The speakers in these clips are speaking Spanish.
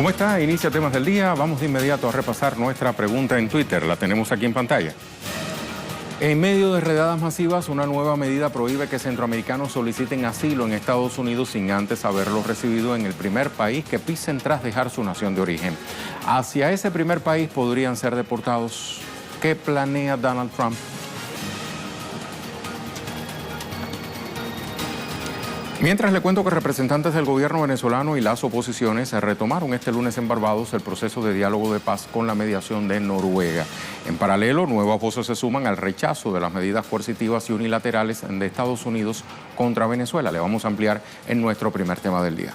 ¿Cómo está? Inicia Temas del Día. Vamos de inmediato a repasar nuestra pregunta en Twitter. La tenemos aquí en pantalla. En medio de redadas masivas, una nueva medida prohíbe que centroamericanos soliciten asilo en Estados Unidos sin antes haberlo recibido en el primer país que pisen tras dejar su nación de origen. Hacia ese primer país podrían ser deportados. ¿Qué planea Donald Trump? Mientras le cuento que representantes del gobierno venezolano y las oposiciones retomaron este lunes en Barbados el proceso de diálogo de paz con la mediación de Noruega. En paralelo, nuevas voces se suman al rechazo de las medidas coercitivas y unilaterales de Estados Unidos contra Venezuela. Le vamos a ampliar en nuestro primer tema del día.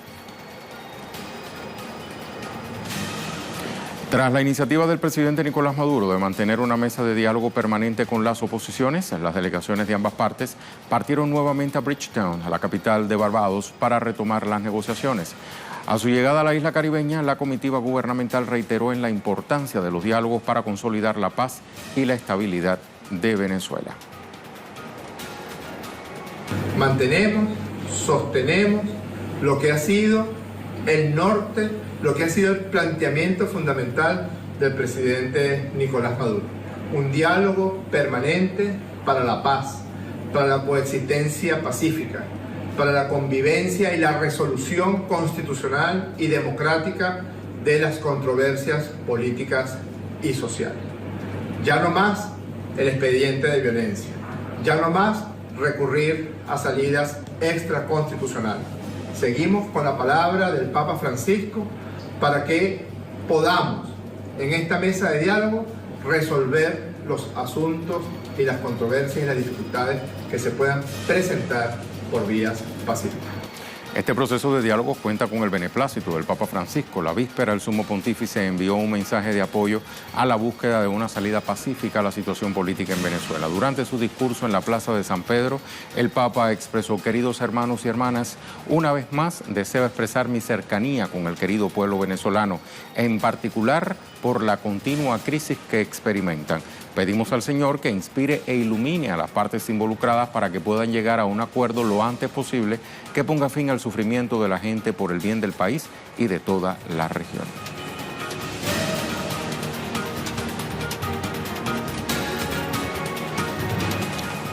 Tras la iniciativa del presidente Nicolás Maduro de mantener una mesa de diálogo permanente con las oposiciones, las delegaciones de ambas partes partieron nuevamente a Bridgetown, a la capital de Barbados, para retomar las negociaciones. A su llegada a la isla caribeña, la comitiva gubernamental reiteró en la importancia de los diálogos para consolidar la paz y la estabilidad de Venezuela. Mantenemos, sostenemos lo que ha sido el norte, lo que ha sido el planteamiento fundamental del presidente Nicolás Maduro. Un diálogo permanente para la paz, para la coexistencia pacífica, para la convivencia y la resolución constitucional y democrática de las controversias políticas y sociales. Ya no más el expediente de violencia, ya no más recurrir a salidas extraconstitucionales. Seguimos con la palabra del Papa Francisco para que podamos, en esta mesa de diálogo, resolver los asuntos y las controversias y las dificultades que se puedan presentar por vías pacíficas. Este proceso de diálogo cuenta con el beneplácito del Papa Francisco. La víspera, el Sumo Pontífice envió un mensaje de apoyo a la búsqueda de una salida pacífica a la situación política en Venezuela. Durante su discurso en la Plaza de San Pedro, el Papa expresó: queridos hermanos y hermanas, una vez más deseo expresar mi cercanía con el querido pueblo venezolano, en particular por la continua crisis que experimentan. Pedimos al Señor que inspire e ilumine a las partes involucradas para que puedan llegar a un acuerdo lo antes posible que ponga fin al sufrimiento de la gente por el bien del país y de toda la región.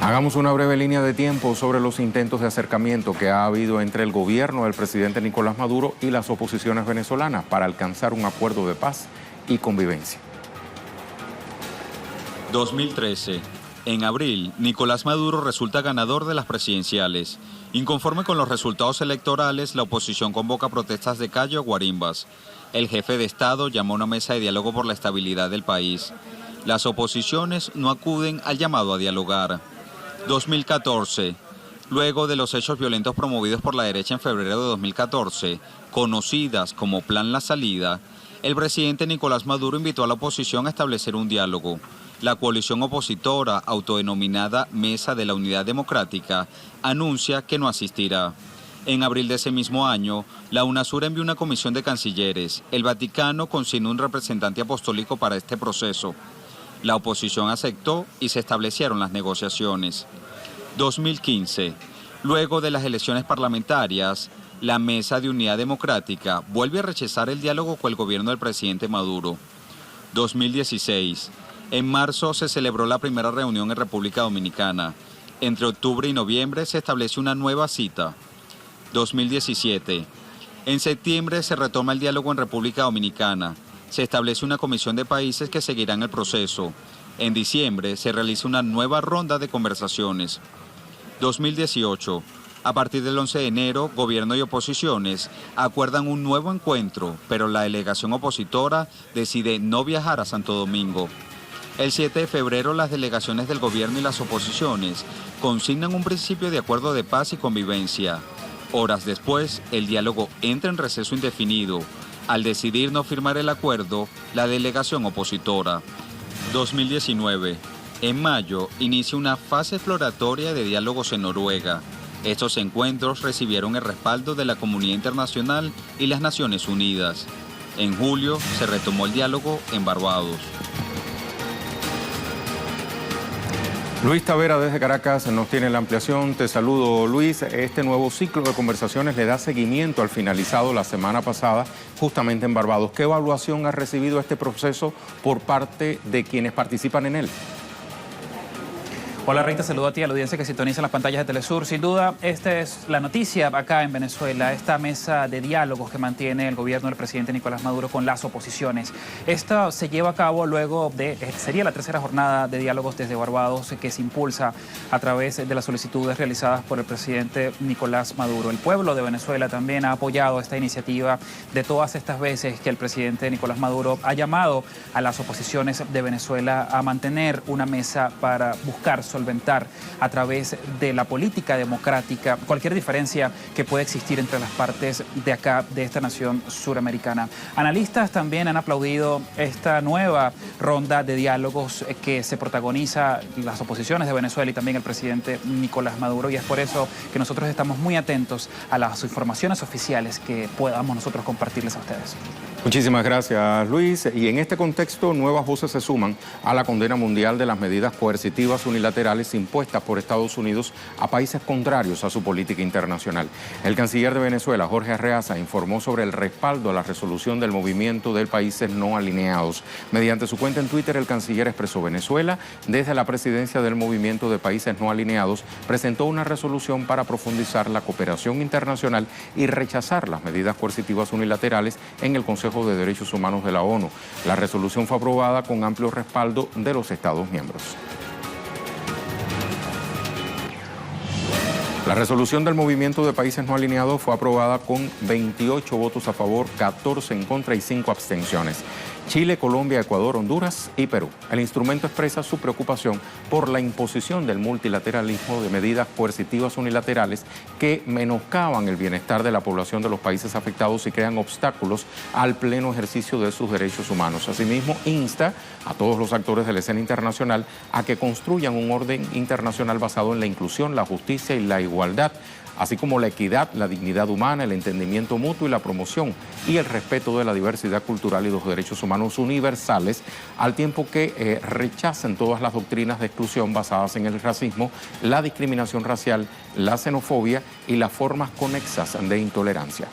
Hagamos una breve línea de tiempo sobre los intentos de acercamiento que ha habido entre el gobierno del presidente Nicolás Maduro y las oposiciones venezolanas para alcanzar un acuerdo de paz y convivencia. 2013. En abril, Nicolás Maduro resulta ganador de las presidenciales. Inconforme con los resultados electorales, la oposición convoca protestas de calle o guarimbas. El jefe de Estado llamó a una mesa de diálogo por la estabilidad del país. Las oposiciones no acuden al llamado a dialogar. 2014. Luego de los hechos violentos promovidos por la derecha en febrero de 2014, conocidas como Plan La Salida, el presidente Nicolás Maduro invitó a la oposición a establecer un diálogo. La coalición opositora, autodenominada Mesa de la Unidad Democrática, anuncia que no asistirá. En abril de ese mismo año, la UNASUR envió una comisión de cancilleres. El Vaticano consignó un representante apostólico para este proceso. La oposición aceptó y se establecieron las negociaciones. 2015. Luego de las elecciones parlamentarias, la Mesa de Unidad Democrática vuelve a rechazar el diálogo con el gobierno del presidente Maduro. 2016. En marzo se celebró la primera reunión en República Dominicana. Entre octubre y noviembre se establece una nueva cita. 2017. En septiembre se retoma el diálogo en República Dominicana. Se establece una comisión de países que seguirán el proceso. En diciembre se realiza una nueva ronda de conversaciones. 2018. A partir del 11 de enero, gobierno y oposiciones acuerdan un nuevo encuentro, pero la delegación opositora decide no viajar a Santo Domingo. El 7 de febrero, las delegaciones del gobierno y las oposiciones consignan un principio de acuerdo de paz y convivencia. Horas después, el diálogo entra en receso indefinido. Al decidir no firmar el acuerdo, la delegación opositora. 2019. En mayo, inicia una fase exploratoria de diálogos en Noruega. Estos encuentros recibieron el respaldo de la comunidad internacional y las Naciones Unidas. En julio, se retomó el diálogo en Barbados. Luis Tavera desde Caracas nos tiene la ampliación. Te saludo, Luis. Este nuevo ciclo de conversaciones le da seguimiento al finalizado la semana pasada, justamente en Barbados. ¿Qué evaluación ha recibido este proceso por parte de quienes participan en él? Hola Rey, te saludo a ti, a la audiencia que sintoniza las pantallas de Telesur. Sin duda, esta es la noticia acá en Venezuela, esta mesa de diálogos que mantiene el gobierno del presidente Nicolás Maduro con las oposiciones. Esta se lleva a cabo luego de, sería la tercera jornada de diálogos desde Barbados que se impulsa a través de las solicitudes realizadas por el presidente Nicolás Maduro. El pueblo de Venezuela también ha apoyado esta iniciativa de todas estas veces que el presidente Nicolás Maduro ha llamado a las oposiciones de Venezuela a mantener una mesa para buscar solventar a través de la política democrática cualquier diferencia que pueda existir entre las partes de acá, de esta nación suramericana. Analistas también han aplaudido esta nueva ronda de diálogos que se protagoniza las oposiciones de Venezuela y también el presidente Nicolás Maduro, y es por eso que nosotros estamos muy atentos a las informaciones oficiales que podamos nosotros compartirles a ustedes. Muchísimas gracias, Luis. Y en este contexto, nuevas voces se suman a la condena mundial de las medidas coercitivas unilaterales impuestas por Estados Unidos a países contrarios a su política internacional. El canciller de Venezuela, Jorge Arreaza, informó sobre el respaldo a la resolución del movimiento de países no alineados. Mediante su cuenta en Twitter, el canciller expresó: Venezuela, desde la presidencia del movimiento de países no alineados, presentó una resolución para profundizar la cooperación internacional y rechazar las medidas coercitivas unilaterales en el Consejo de Derechos Humanos de la ONU. La resolución fue aprobada con amplio respaldo de los Estados miembros. La resolución del movimiento de países no alineados fue aprobada con 28 votos a favor, 14 en contra y 5 abstenciones. Chile, Colombia, Ecuador, Honduras y Perú. El instrumento expresa su preocupación por la imposición del multilateralismo de medidas coercitivas unilaterales que menoscaban el bienestar de la población de los países afectados y crean obstáculos al pleno ejercicio de sus derechos humanos. Asimismo, insta a todos los actores de la escena internacional a que construyan un orden internacional basado en la inclusión, la justicia y la igualdad, así como la equidad, la dignidad humana, el entendimiento mutuo y la promoción y el respeto de la diversidad cultural y los derechos humanos universales, al tiempo que rechacen todas las doctrinas de exclusión basadas en el racismo, la discriminación racial, la xenofobia y las formas conexas de intolerancia.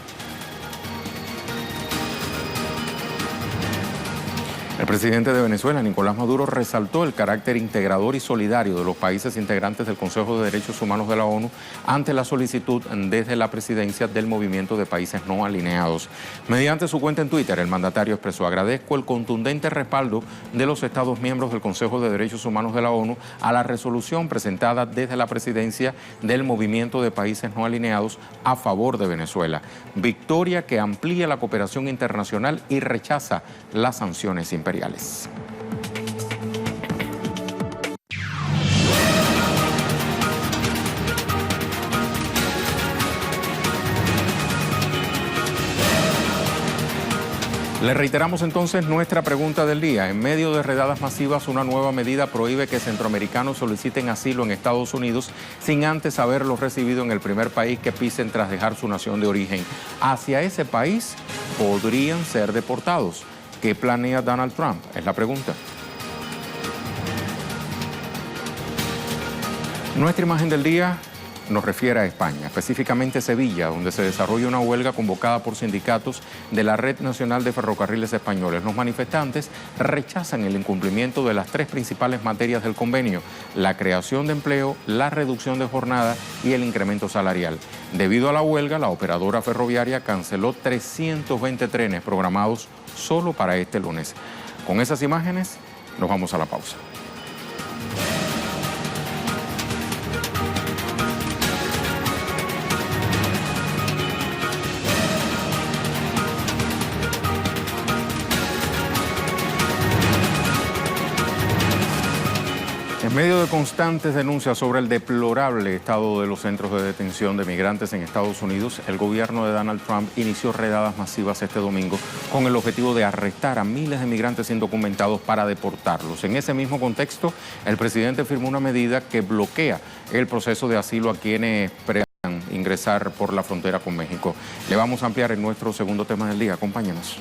El presidente de Venezuela, Nicolás Maduro, resaltó el carácter integrador y solidario de los países integrantes del Consejo de Derechos Humanos de la ONU ante la solicitud desde la presidencia del movimiento de países no alineados. Mediante su cuenta en Twitter, el mandatario expresó: agradezco el contundente respaldo de los Estados miembros del Consejo de Derechos Humanos de la ONU a la resolución presentada desde la presidencia del movimiento de países no alineados a favor de Venezuela. Victoria que amplía la cooperación internacional y rechaza las sanciones imperiales. Le reiteramos entonces nuestra pregunta del día. En medio de redadas masivas, una nueva medida prohíbe que centroamericanos soliciten asilo en Estados Unidos sin antes haberlo recibido en el primer país que pisen tras dejar su nación de origen. Hacia ese país podrían ser deportados. ¿Qué planea Donald Trump? Es la pregunta. Nuestra imagen del día nos refiere a España, específicamente Sevilla, donde se desarrolla una huelga convocada por sindicatos de la Red Nacional de Ferrocarriles Españoles. Los manifestantes rechazan el incumplimiento de las tres principales materias del convenio: la creación de empleo, la reducción de jornada y el incremento salarial. Debido a la huelga, la operadora ferroviaria canceló 320 trenes programados solo para este lunes. Con esas imágenes nos vamos a la pausa. En medio de constantes denuncias sobre el deplorable estado de los centros de detención de migrantes en Estados Unidos, el gobierno de Donald Trump inició redadas masivas este domingo con el objetivo de arrestar a miles de migrantes indocumentados para deportarlos. En ese mismo contexto, el presidente firmó una medida que bloquea el proceso de asilo a quienes ingresar ingresar por la frontera con México. Le vamos a ampliar en nuestro segundo tema del día. Acompáñenos.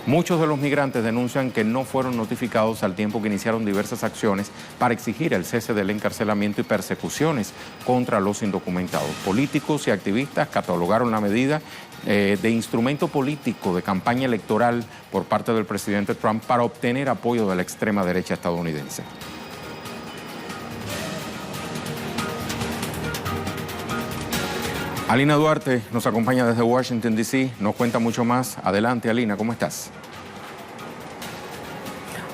Muchos de los migrantes denuncian que no fueron notificados al tiempo que iniciaron diversas acciones para exigir el cese del encarcelamiento y persecuciones contra los indocumentados. Políticos y activistas catalogaron la medida de instrumento político de campaña electoral por parte del presidente Trump para obtener apoyo de la extrema derecha estadounidense. Alina Duarte nos acompaña desde Washington, D.C. Nos cuenta mucho más. Adelante, Alina, ¿cómo estás?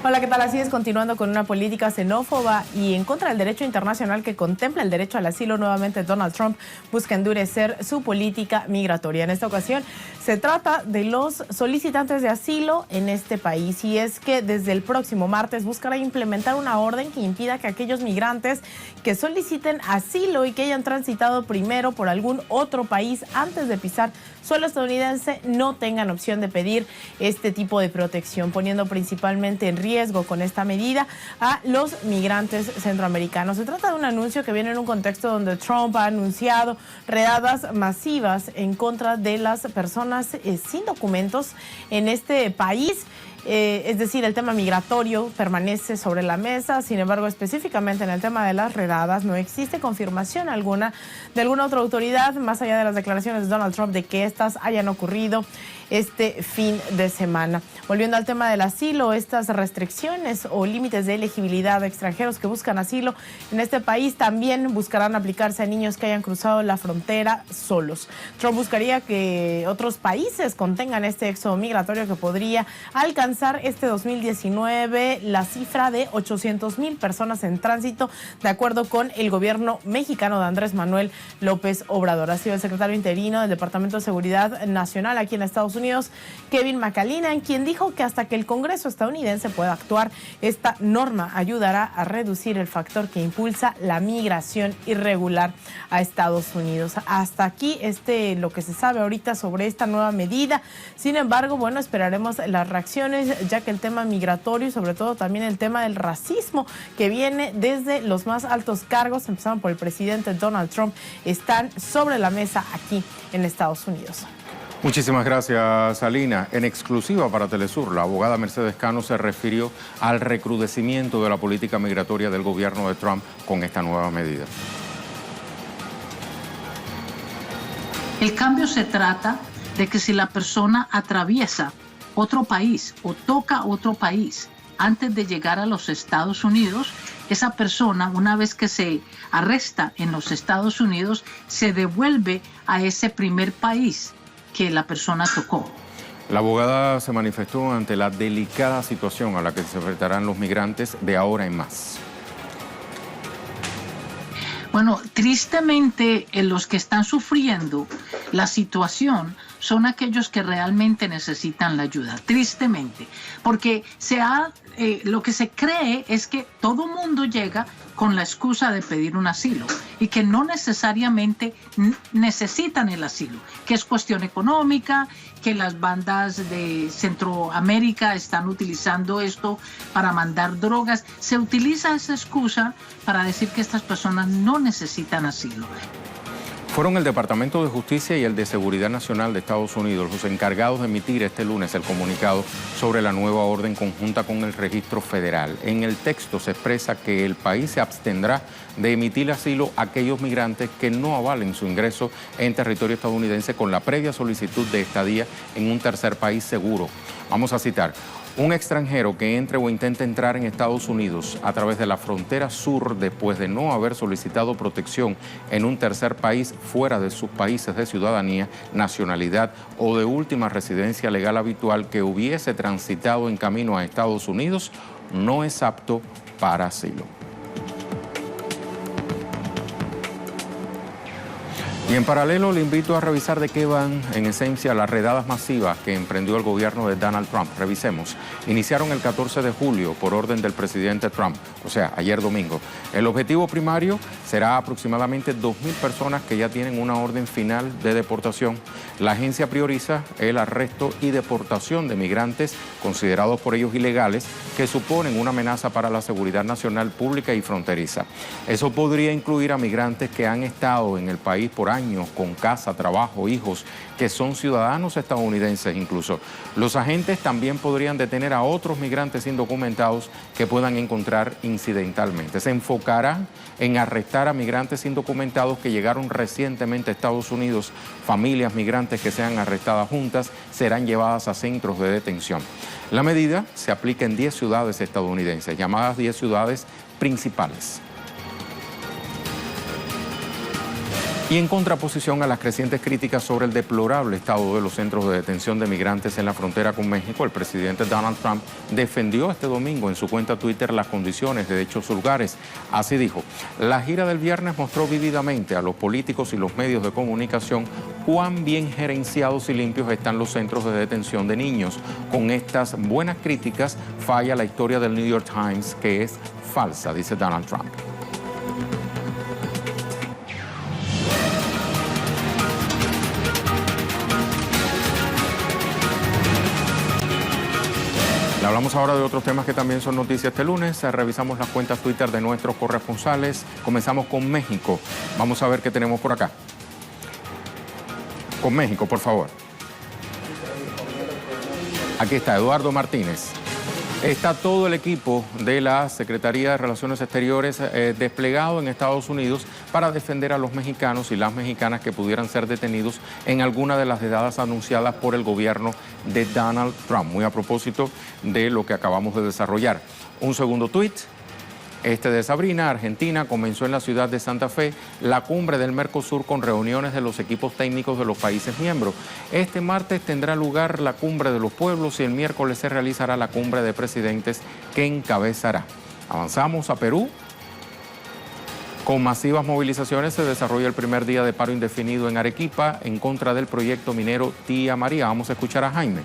Hola, ¿qué tal? Así es, continuando con una política xenófoba y en contra del derecho internacional que contempla el derecho al asilo, nuevamente Donald Trump busca endurecer su política migratoria. En esta ocasión se trata de los solicitantes de asilo en este país, y es que desde el próximo martes buscará implementar una orden que impida que aquellos migrantes que soliciten asilo y que hayan transitado primero por algún otro país antes de pisar suelo estadounidense no tengan opción de pedir este tipo de protección, poniendo principalmente en riesgo con esta medida a los migrantes centroamericanos. Se trata de un anuncio que viene en un contexto donde Trump ha anunciado redadas masivas en contra de las personas sin documentos en este país. Es decir, el tema migratorio permanece sobre la mesa. Sin embargo, específicamente en el tema de las redadas no existe confirmación alguna de alguna otra autoridad, más allá de las declaraciones de Donald Trump, de que estas hayan ocurrido este fin de semana. Volviendo al tema del asilo, estas restricciones o límites de elegibilidad de extranjeros que buscan asilo en este país también buscarán aplicarse a niños que hayan cruzado la frontera solos. Trump buscaría que otros países contengan este éxodo migratorio que podría alcanzar este 2019 la cifra de 800,000 personas en tránsito, de acuerdo con el gobierno mexicano de Andrés Manuel López Obrador. Ha sido el secretario interino del Departamento de Seguridad Nacional aquí en Estados Unidos, Kevin McAleenan, quien dijo que hasta que el Congreso estadounidense pueda actuar, esta norma ayudará a reducir el factor que impulsa la migración irregular a Estados Unidos. Hasta aquí lo que se sabe ahorita sobre esta nueva medida. Sin embargo, bueno, esperaremos las reacciones, ya que el tema migratorio y sobre todo también el tema del racismo que viene desde los más altos cargos, empezando por el presidente Donald Trump, están sobre la mesa aquí en Estados Unidos. Muchísimas gracias, Alina. En exclusiva para Telesur, la abogada Mercedes Cano se refirió al recrudecimiento de la política migratoria del gobierno de Trump con esta nueva medida. El cambio se trata de que si la persona atraviesa otro país o toca otro país antes de llegar a los Estados Unidos, esa persona, una vez que se arresta en los Estados Unidos, se devuelve a ese primer país que la persona tocó. La abogada se manifestó ante la delicada situación a la que se enfrentarán los migrantes de ahora en más. Bueno, tristemente los que están sufriendo la situación son aquellos que realmente necesitan la ayuda, tristemente, porque lo que se cree es que todo mundo llega con la excusa de pedir un asilo y que no necesariamente necesitan el asilo, que es cuestión económica, que las bandas de Centroamérica están utilizando esto para mandar drogas. Se utiliza esa excusa para decir que estas personas no necesitan asilo. Fueron el Departamento de Justicia y el de Seguridad Nacional de Estados Unidos los encargados de emitir este lunes el comunicado sobre la nueva orden conjunta con el registro federal. En el texto se expresa que el país se abstendrá de emitir asilo a aquellos migrantes que no avalen su ingreso en territorio estadounidense con la previa solicitud de estadía en un tercer país seguro. Vamos a citar: un extranjero que entre o intente entrar en Estados Unidos a través de la frontera sur después de no haber solicitado protección en un tercer país fuera de sus países de ciudadanía, nacionalidad o de última residencia legal habitual que hubiese transitado en camino a Estados Unidos no es apto para asilo. Y en paralelo le invito a revisar de qué van en esencia las redadas masivas que emprendió el gobierno de Donald Trump. Revisemos. Iniciaron el 14 de julio por orden del presidente Trump, o sea, ayer domingo. El objetivo primario será aproximadamente 2,000 personas que ya tienen una orden final de deportación. La agencia prioriza el arresto y deportación de migrantes considerados por ellos ilegales que suponen una amenaza para la seguridad nacional, pública y fronteriza. Eso podría incluir a migrantes que han estado en el país por años con casa, trabajo, hijos, que son ciudadanos estadounidenses incluso. Los agentes también podrían detener a otros migrantes indocumentados que puedan encontrar incidentalmente. Se enfocarán en arrestar a migrantes indocumentados que llegaron recientemente a Estados Unidos. Familias migrantes que sean arrestadas juntas serán llevadas a centros de detención. La medida se aplica en 10 ciudades estadounidenses, llamadas 10 ciudades principales. Y en contraposición a las crecientes críticas sobre el deplorable estado de los centros de detención de migrantes en la frontera con México, el presidente Donald Trump defendió este domingo en su cuenta Twitter las condiciones de dichos lugares. Así dijo: la gira del viernes mostró vívidamente a los políticos y los medios de comunicación cuán bien gerenciados y limpios están los centros de detención de niños. Con estas buenas críticas falla la historia del New York Times, que es falsa, dice Donald Trump. Hablamos ahora de otros temas que también son noticias este lunes. Revisamos las cuentas Twitter de nuestros corresponsales. Comenzamos con México. Vamos a ver qué tenemos por acá. Con México, por favor. Aquí está Eduardo Martínez. Está todo el equipo de la Secretaría de Relaciones Exteriores desplegado en Estados Unidos para defender a los mexicanos y las mexicanas que pudieran ser detenidos en alguna de las dedadas anunciadas por el gobierno de Donald Trump. Muy a propósito de lo que acabamos de desarrollar. Un segundo tuit. Este de Sabrina, Argentina, comenzó en la ciudad de Santa Fe la cumbre del Mercosur con reuniones de los equipos técnicos de los países miembros. Este martes tendrá lugar la cumbre de los pueblos y el miércoles se realizará la cumbre de presidentes que encabezará. Avanzamos a Perú. Con masivas movilizaciones se desarrolla el primer día de paro indefinido en Arequipa en contra del proyecto minero Tía María. Vamos a escuchar a Jaime.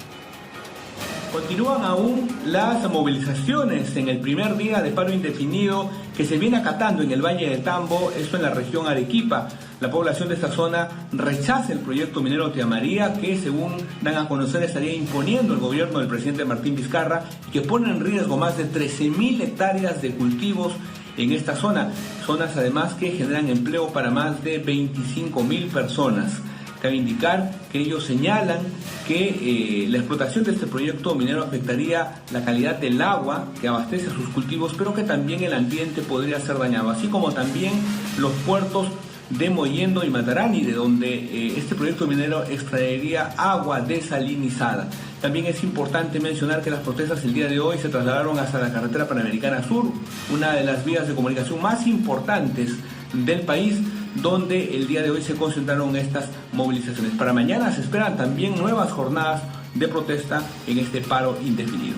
Continúan aún las movilizaciones en el primer día de paro indefinido que se viene acatando en el Valle de Tambo, esto en la región Arequipa. La población de esta zona rechaza el proyecto minero Tía María, que según dan a conocer estaría imponiendo el gobierno del presidente Martín Vizcarra y que pone en riesgo más de 13.000 hectáreas de cultivos en esta zona. Zonas además que generan empleo para más de 25.000 personas. Cabe indicar que ellos señalan que la explotación de este proyecto minero afectaría la calidad del agua que abastece a sus cultivos, pero que también el ambiente podría ser dañado, así como también los puertos de Mollendo y Matarani, de donde este proyecto minero extraería agua desalinizada. También es importante mencionar que las protestas el día de hoy se trasladaron hasta la carretera Panamericana Sur, una de las vías de comunicación más importantes del país, donde el día de hoy se concentraron estas movilizaciones. Para mañana se esperan también nuevas jornadas de protesta en este paro indefinido.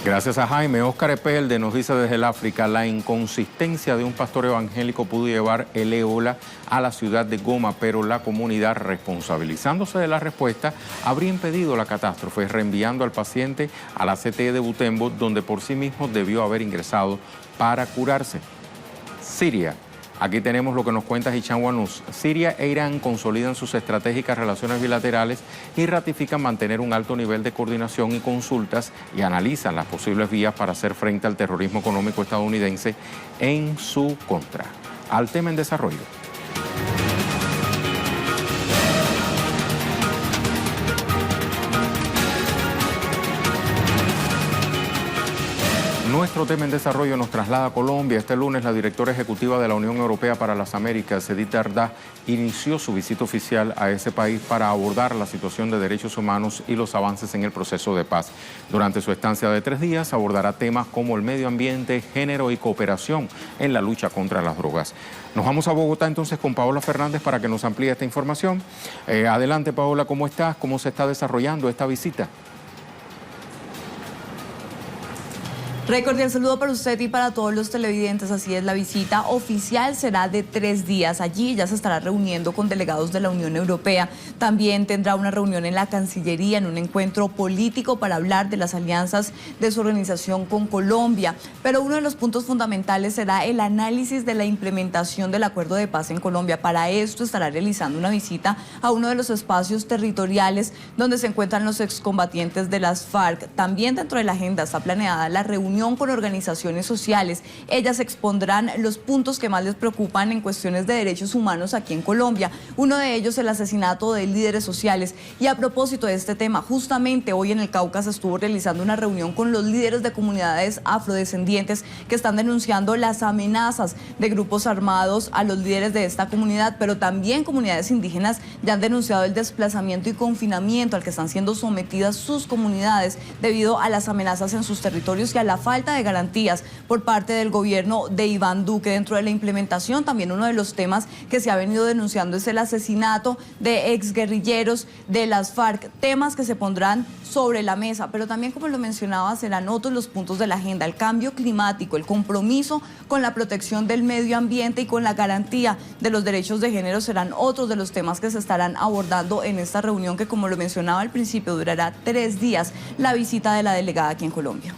Gracias a Jaime. Óscar Epelde nos dice desde el África: la inconsistencia de un pastor evangélico pudo llevar el ébola a la ciudad de Goma, pero la comunidad, responsabilizándose de la respuesta, habría impedido la catástrofe, reenviando al paciente a la CTE de Butembo, donde por sí mismo debió haber ingresado para curarse. Siria. Aquí tenemos lo que nos cuenta Hicham Wanous. Siria e Irán consolidan sus estratégicas relaciones bilaterales y ratifican mantener un alto nivel de coordinación y consultas y analizan las posibles vías para hacer frente al terrorismo económico estadounidense en su contra. Al tema en desarrollo. Nuestro tema en desarrollo nos traslada a Colombia. Este lunes la directora ejecutiva de la Unión Europea para las Américas, Edith Darda, inició su visita oficial a ese país para abordar la situación de derechos humanos y los avances en el proceso de paz. Durante su estancia de 3 días abordará temas como el medio ambiente, género y cooperación en la lucha contra las drogas. Nos vamos a Bogotá entonces con Paola Fernández para que nos amplíe esta información. Adelante, Paola, ¿cómo estás? ¿Cómo se está desarrollando esta visita? Récord, y el saludo para usted y para todos los televidentes. Así es, la visita oficial será de 3 días. Allí ya se estará reuniendo con delegados de la Unión Europea. También tendrá una reunión en la Cancillería, en un encuentro político para hablar de las alianzas de su organización con Colombia. Pero uno de los puntos fundamentales será el análisis de la implementación del acuerdo de paz en Colombia. Para esto estará realizando una visita a uno de los espacios territoriales donde se encuentran los excombatientes de las FARC. También dentro de la agenda está planeada la reunión con organizaciones sociales. Ellas expondrán los puntos que más les preocupan en cuestiones de derechos humanos aquí en Colombia. Uno de ellos, el asesinato de líderes sociales. Y a propósito de este tema, justamente hoy en el Cauca se estuvo realizando una reunión con los líderes de comunidades afrodescendientes que están denunciando las amenazas de grupos armados a los líderes de esta comunidad, pero también comunidades indígenas ya han denunciado el desplazamiento y confinamiento al que están siendo sometidas sus comunidades debido a las amenazas en sus territorios y a la falta de garantías por parte del gobierno de Iván Duque. Dentro de la implementación, también uno de los temas que se ha venido denunciando es el asesinato de exguerrilleros de las FARC, temas que se pondrán sobre la mesa, pero también, como lo mencionaba, serán otros los puntos de la agenda: el cambio climático, el compromiso con la protección del medio ambiente y con la garantía de los derechos de género serán otros de los temas que se estarán abordando en esta reunión que, como lo mencionaba al principio, durará 3 días la visita de la delegada aquí en Colombia.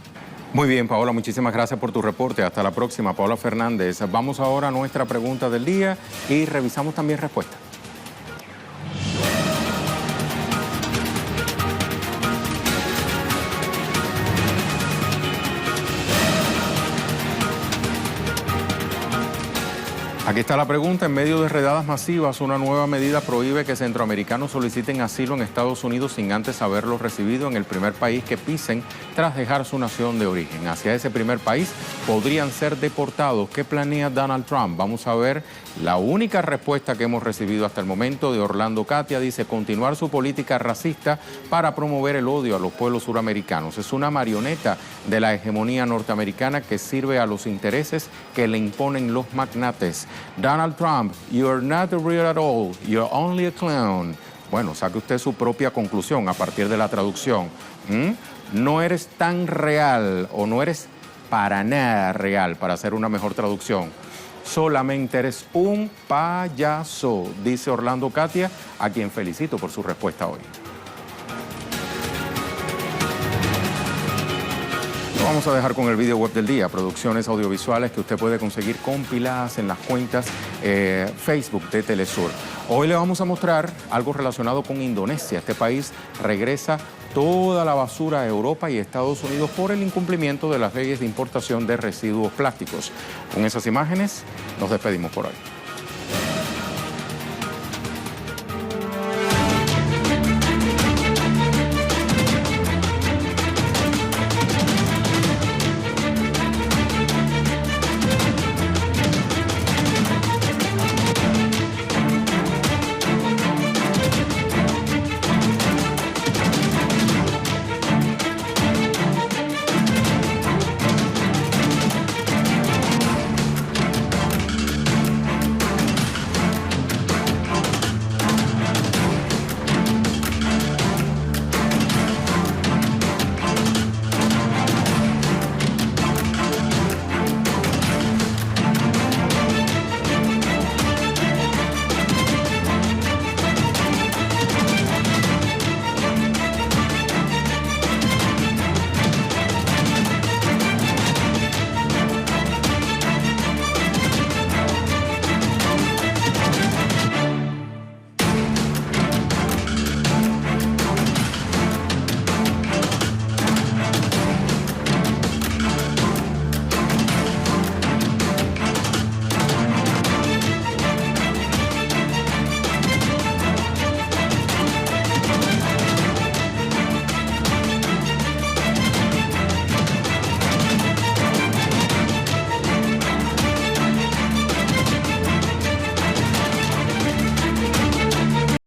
Muy bien, Paola, muchísimas gracias por tu reporte. Hasta la próxima, Paola Fernández. Vamos ahora a nuestra pregunta del día y revisamos también respuestas. Aquí está la pregunta. En medio de redadas masivas, una nueva medida prohíbe que centroamericanos soliciten asilo en Estados Unidos sin antes haberlo recibido en el primer país que pisen tras dejar su nación de origen. Hacia ese primer país podrían ser deportados. ¿Qué planea Donald Trump? Vamos a ver la única respuesta que hemos recibido hasta el momento de Orlando Katia. Dice: continuar su política racista para promover el odio a los pueblos suramericanos. Es una marioneta de la hegemonía norteamericana que sirve a los intereses que le imponen los magnates. Donald Trump, you're not real at all, you're only a clown. Bueno, saque usted su propia conclusión a partir de la traducción. No eres tan real, o no eres para nada real, para hacer una mejor traducción. Solamente eres un payaso, dice Orlando Katia, a quien felicito por su respuesta hoy. Vamos a dejar con el video web del día, producciones audiovisuales que usted puede conseguir compiladas en las cuentas Facebook de Telesur. Hoy le vamos a mostrar algo relacionado con Indonesia. Este país regresa toda la basura a Europa y Estados Unidos por el incumplimiento de las leyes de importación de residuos plásticos. Con esas imágenes nos despedimos por hoy.